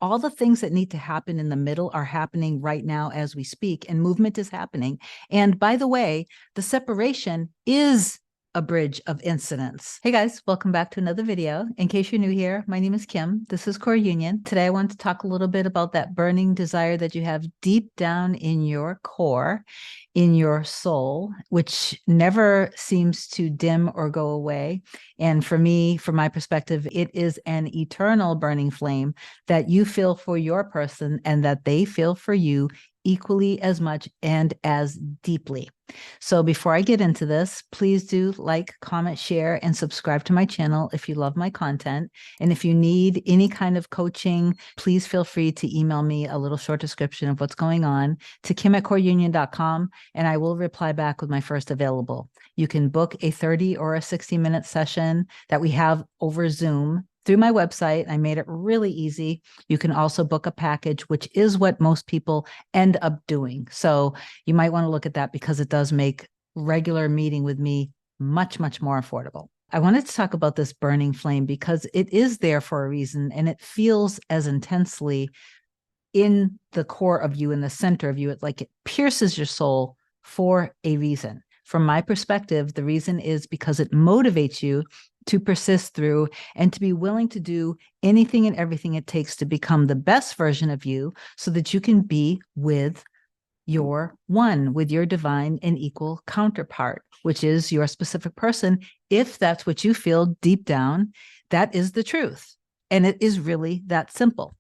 all the things that need to happen in the middle are happening right now as we speak, and movement is happening. And by the way, the separation is a bridge of incidents. Hey guys, welcome back to another video. In case you're new here, my name is Kim. This is Core Union. Today I want to talk a little bit about that burning desire that you have deep down in your core, in your soul, which never seems to dim or go away. And for me, from my perspective, it is an eternal burning flame that you feel for your person and that they feel for you equally as much and as deeply. So before I get into this, please do like, comment, share, and subscribe to my channel if you love my content. And if you need any kind of coaching, please feel free to email me a little short description of what's going on to kim@coreunion.com, and I will reply back with my first available. You can book a 30 or a 60-minute session that we have over Zoom through my website. I made it really easy. You can also book a package, which is what most people end up doing. So you might want to look at that because it does make regular meeting with me much, much more affordable. I wanted to talk about this burning flame because it is there for a reason, and it feels as intensely in the core of you, in the center of you. It's like it pierces your soul for a reason. From my perspective, the reason is because it motivates you to persist through and to be willing to do anything and everything it takes to become the best version of you so that you can be with your one, with your divine and equal counterpart, which is your specific person. If that's what you feel deep down, that is the truth. And it is really that simple.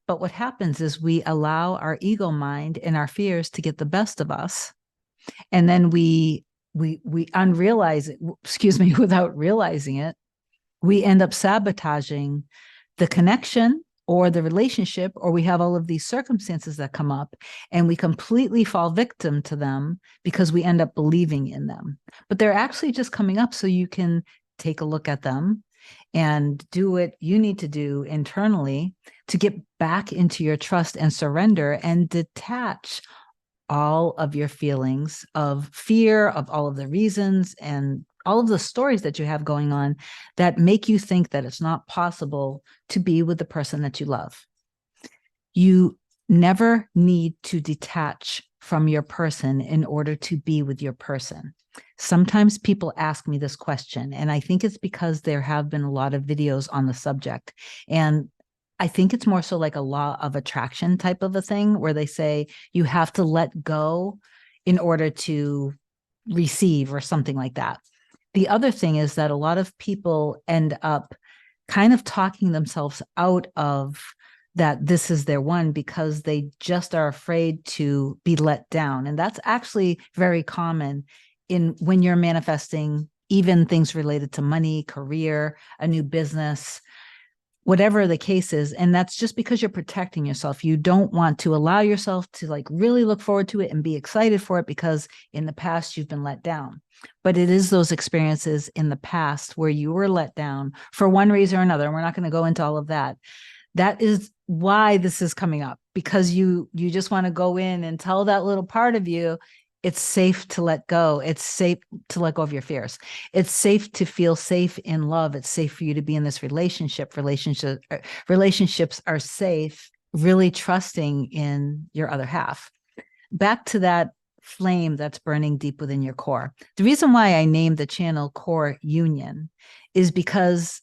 But what happens is we allow our ego mind and our fears to get the best of us. And then we unrealize it, without realizing it, we end up sabotaging the connection or the relationship, or we have all of these circumstances that come up and we completely fall victim to them because we end up believing in them. But they're actually just coming up so you can take a look at them and do what you need to do internally to get back into your trust and surrender and detach all of your feelings of fear, of all of the reasons and all of the stories that you have going on that make you think that it's not possible to be with the person that you love. You never need to detach from your person in order to be with your person. Sometimes people ask me this question, and I think it's because there have been a lot of videos on the subject. And I think it's more so like a law of attraction type of a thing where they say you have to let go in order to receive or something like that. The other thing is that a lot of people end up kind of talking themselves out of that this is their one because they just are afraid to be let down. And that's actually very common when you're manifesting even things related to money, career, a new business, whatever the case is. And that's just because you're protecting yourself. You don't want to allow yourself to like really look forward to it and be excited for it because in the past you've been let down. But it is those experiences in the past where you were let down for one reason or another. And we're not going to go into all of that. That is why this is coming up, because you just want to go in and tell that little part of you, it's safe to let go. It's safe to let go of your fears. It's safe to feel safe in love. It's safe for you to be in this relationship. Relationships are safe, really trusting in your other half. Back to that flame that's burning deep within your core. The reason why I named the channel Core Union is because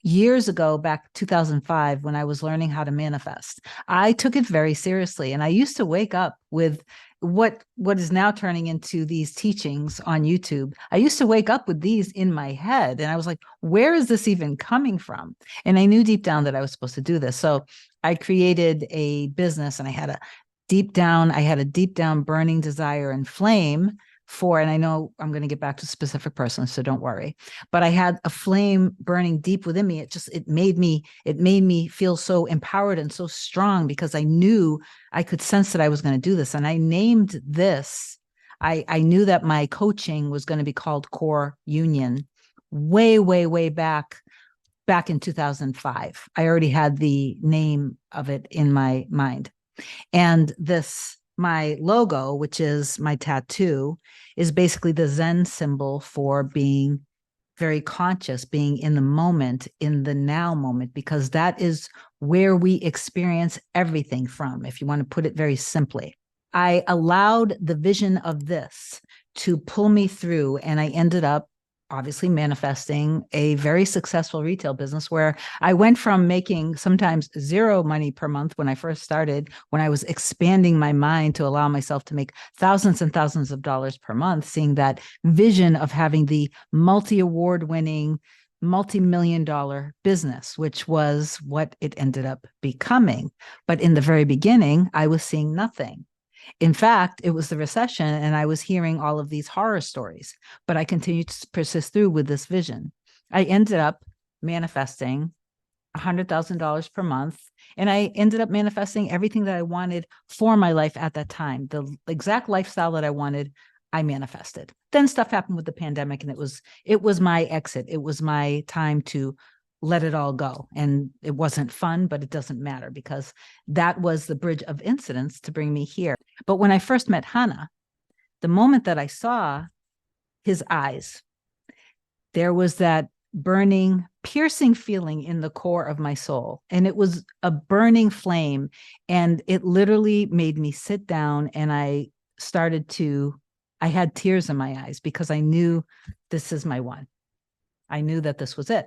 years ago, back 2005, when I was learning how to manifest, I took it very seriously. And I used to wake up with what is now turning into these teachings on YouTube. I used to wake up with these in my head and I was like, where is this even coming from? And I knew deep down that I was supposed to do this. So I created a business and I had a deep down burning desire and flame for, and I know I'm going to get back to specific person, so don't worry, but I had a flame burning deep within me. It made me feel so empowered and so strong because I knew I could sense that I was going to do this. And I named this, I knew that my coaching was going to be called Core Union way, way, way back in 2005. I already had the name of it in my mind. And my logo, which is my tattoo, is basically the Zen symbol for being very conscious, being in the moment, in the now moment, because that is where we experience everything from, if you want to put it very simply. I allowed the vision of this to pull me through, and I ended up obviously manifesting a very successful retail business where I went from making sometimes zero money per month when I first started, when I was expanding my mind to allow myself to make thousands and thousands of dollars per month, seeing that vision of having the multi-award winning, multi-million dollar business, which was what it ended up becoming. But in the very beginning, I was seeing nothing. In fact, it was the recession and I was hearing all of these horror stories, but I continued to persist through with this vision. I ended up manifesting $100,000 per month, and I ended up manifesting everything that I wanted for my life at that time. The exact lifestyle that I wanted, I manifested. Then stuff happened with the pandemic, and it was my exit. It was my time to let it all go. And it wasn't fun, but it doesn't matter because that was the bridge of incidents to bring me here. But when I first met Hannah, the moment that I saw his eyes, there was that burning, piercing feeling in the core of my soul. And it was a burning flame. And it literally made me sit down, and I had tears in my eyes because I knew this is my one. I knew that this was it.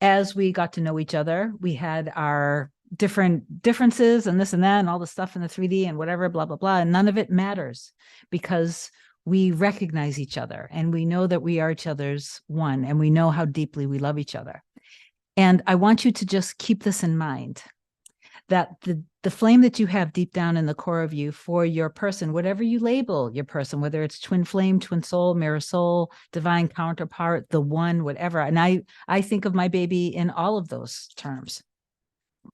As we got to know each other, we had our differences and this and that and all the stuff in the 3D and whatever, blah, blah, blah. And none of it matters because we recognize each other and we know that we are each other's one, and we know how deeply we love each other. And I want you to just keep this in mind, that the flame that you have deep down in the core of you for your person, whatever you label your person, whether it's twin flame, twin soul, mirror soul, divine counterpart, the one, whatever. And I think of my baby in all of those terms.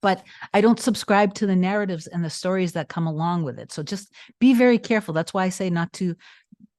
But I don't subscribe to the narratives and the stories that come along with it. So just be very careful. That's why I say not to.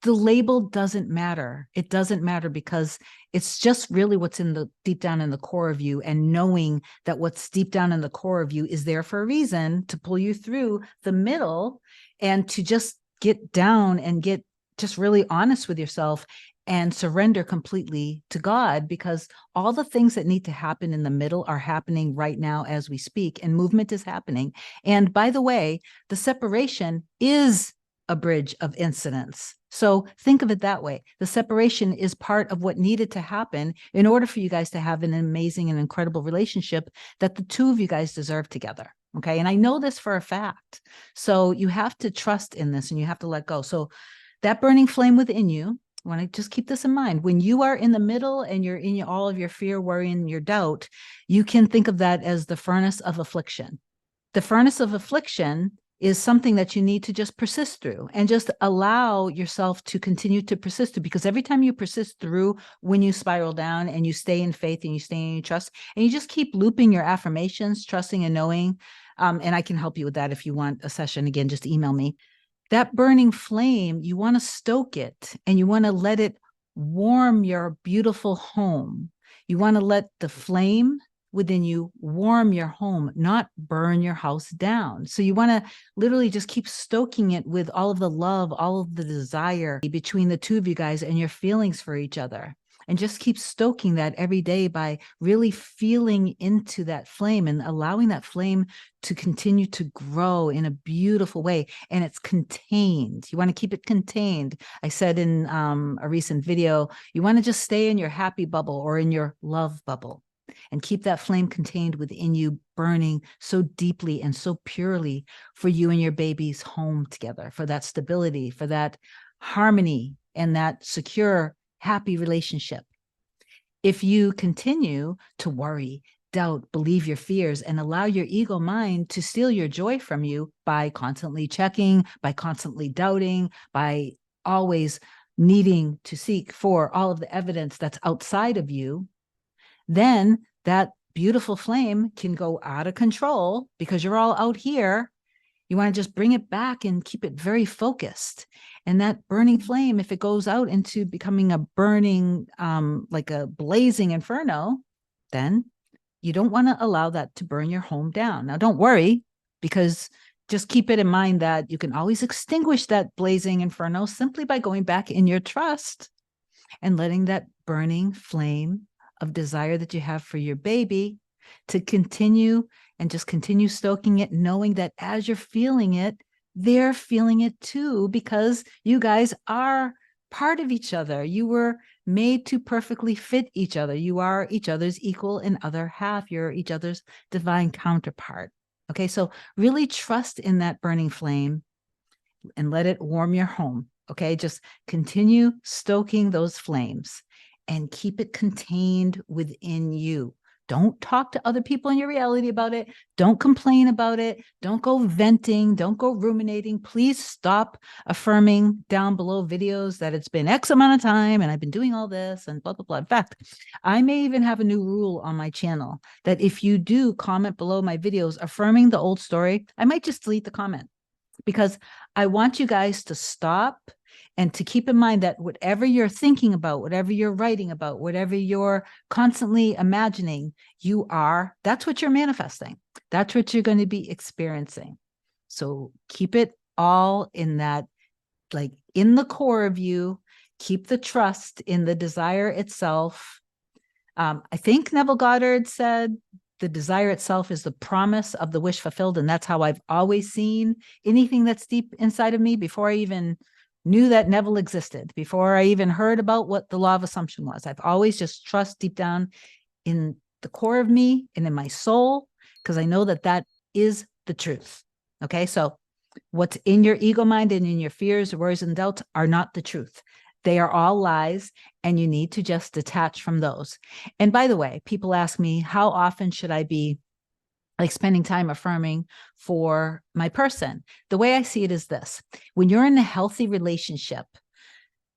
The label doesn't matter. It doesn't matter because it's just really what's in the deep down in the core of you, and knowing that what's deep down in the core of you is there for a reason to pull you through the middle and to just get down and get just really honest with yourself and surrender completely to God, because all the things that need to happen in the middle are happening right now as we speak, and movement is happening. And by the way, the separation is a bridge of incidents. So think of it that way. The separation is part of what needed to happen in order for you guys to have an amazing and incredible relationship that the two of you guys deserve together. Okay. And I know this for a fact. So you have to trust in this and you have to let go. So that burning flame within you, I want to just keep this in mind. When you are in the middle and you're in all of your fear, worry, and your doubt, you can think of that as the furnace of affliction. The furnace of affliction is something that you need to just persist through and just allow yourself to continue to persist through, because every time you persist through, when you spiral down and you stay in faith and you stay in trust and you just keep looping your affirmations, trusting and knowing, and I can help you with that. If you want a session, again, just email me. That burning flame, you want to stoke it and you want to let it warm your beautiful home. You want to let the flame within you warm your home, not burn your house down. So you want to literally just keep stoking it with all of the love, all of the desire between the two of you guys and your feelings for each other. And just keep stoking that every day by really feeling into that flame and allowing that flame to continue to grow in a beautiful way. And it's contained. You want to keep it contained. I said in a recent video, you want to just stay in your happy bubble or in your love bubble and keep that flame contained within you, burning so deeply and so purely for you and your baby's home together, for that stability, for that harmony and that secure, happy relationship. If you continue to worry, doubt, believe your fears, and allow your ego mind to steal your joy from you by constantly checking, by constantly doubting, by always needing to seek for all of the evidence that's outside of you, then that beautiful flame can go out of control because you're all out here. You want to just bring it back and keep it very focused. And that burning flame, if it goes out into becoming a burning, like a blazing inferno, then you don't want to allow that to burn your home down. Now, don't worry, because just keep it in mind that you can always extinguish that blazing inferno simply by going back in your trust and letting that burning flame of desire that you have for your baby to continue and just continue stoking it, knowing that as you're feeling it, they're feeling it too, because you guys are part of each other. You were made to perfectly fit each other. You are each other's equal and other half. You're each other's divine counterpart. Okay, so really trust in that burning flame and let it warm your home. Okay, just continue stoking those flames and keep it contained within you. Don't talk to other people in your reality about it. Don't complain about it. Don't go venting. Don't go ruminating. Please stop affirming down below videos that it's been X amount of time and I've been doing all this and blah, blah, blah. In fact, I may even have a new rule on my channel that if you do comment below my videos affirming the old story, I might just delete the comment, because I want you guys to stop and to keep in mind that whatever you're thinking about, whatever you're writing about, whatever you're constantly imagining, that's what you're manifesting. That's what you're going to be experiencing. So keep it all in that, like in the core of you, keep the trust in the desire itself. I think Neville Goddard said, the desire itself is the promise of the wish fulfilled. And that's how I've always seen anything that's deep inside of me before I even knew that Neville existed, before I even heard about what the law of assumption was. I've always just trust deep down in the core of me and in my soul, because I know that that is the truth. Okay, so what's in your ego mind and in your fears, worries, and doubts are not the truth. They are all lies, and you need to just detach from those. And by the way, people ask me, how often should I be like spending time affirming for my person? The way I see it is this: when you're in a healthy relationship,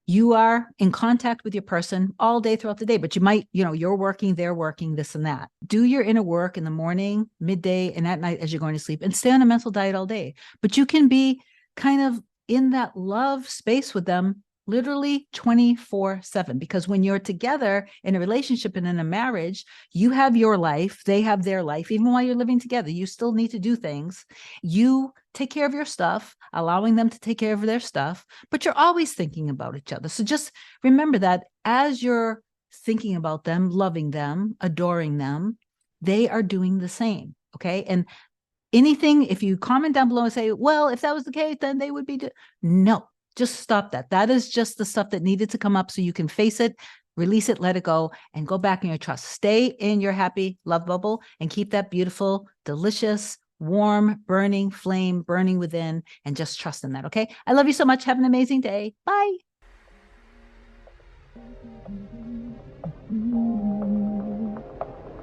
you are in contact with your person all day throughout the day, but you might, you're working, they're working, this and that. Do your inner work in the morning, midday, and at night as you're going to sleep, and stay on a mental diet all day. But you can be kind of in that love space with them literally 24/7, because when you're together in a relationship and in a marriage, you have your life, they have their life. Even while you're living together, you still need to do things. You take care of your stuff, allowing them to take care of their stuff, but you're always thinking about each other. So just remember that as you're thinking about them, loving them, adoring them, they are doing the same. Okay. And anything, if you comment down below and say, well, if that was the case, then they would be, no. Just stop that. That is just the stuff that needed to come up so you can face it, release it, let it go, and go back in your trust. Stay in your happy love bubble and keep that beautiful, delicious, warm, burning flame burning within, and just trust in that, okay? I love you so much. Have an amazing day. Bye.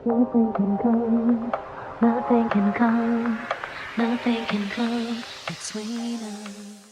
Nothing can come, nothing can come, nothing can come between us.